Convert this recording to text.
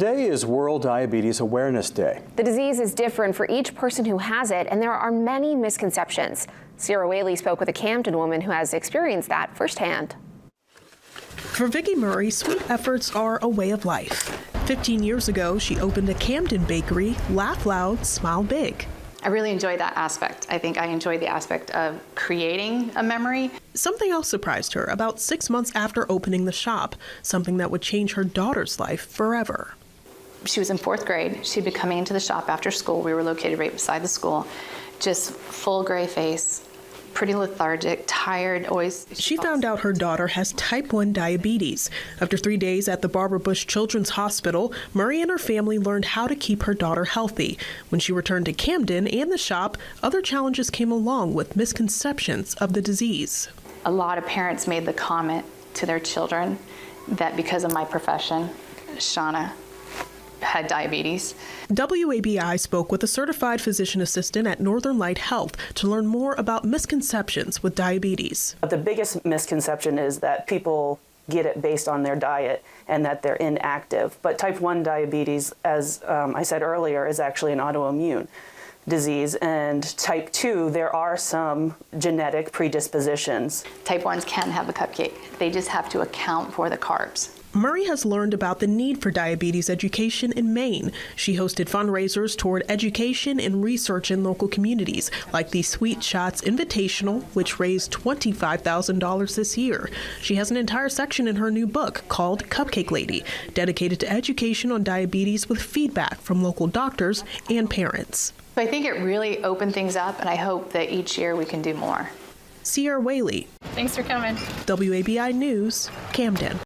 Today is World Diabetes Awareness Day. The disease is different for each person who has it, and there are many misconceptions. Sierra Whaley spoke with a Camden woman who has experienced that firsthand. For Vicki Murray, sweet efforts are a way of life. 15 years ago, she opened a Camden bakery, Laugh Loud, Smile Big. I really enjoy that aspect. I think I enjoy the aspect of creating a memory. Something else surprised her about 6 months after opening the shop, something that would change her daughter's life forever. She was in 4th grade. She'd be coming into the shop after school. We were located right beside the school. Just full gray face, pretty lethargic, tired, always. She found out her daughter has type 1 diabetes. After 3 days at the Barbara Bush Children's Hospital, Murray and her family learned how to keep her daughter healthy. When she returned to Camden and the shop, other challenges came along with misconceptions of the disease. A lot of parents made the comment to their children that because of my profession, Shauna had diabetes. WABI spoke with a certified physician assistant at Northern Light Health to learn more about misconceptions with diabetes. The biggest misconception is that people get it based on their diet and that they're inactive. But type 1 diabetes, as I said earlier, is actually an autoimmune disease. And type 2, there are some genetic predispositions. Type 1s can have a cupcake. They just have to account for the carbs. Murray has learned about the need for diabetes education in Maine. She hosted fundraisers toward education and research in local communities, like the Sweet Shots Invitational, which raised $25,000 this year. She has an entire section in her new book called Cupcake Lady, dedicated to education on diabetes with feedback from local doctors and parents. I think it really opened things up, and I hope that each year we can do more. Sierra Whaley. Thanks for coming. WABI News, Camden.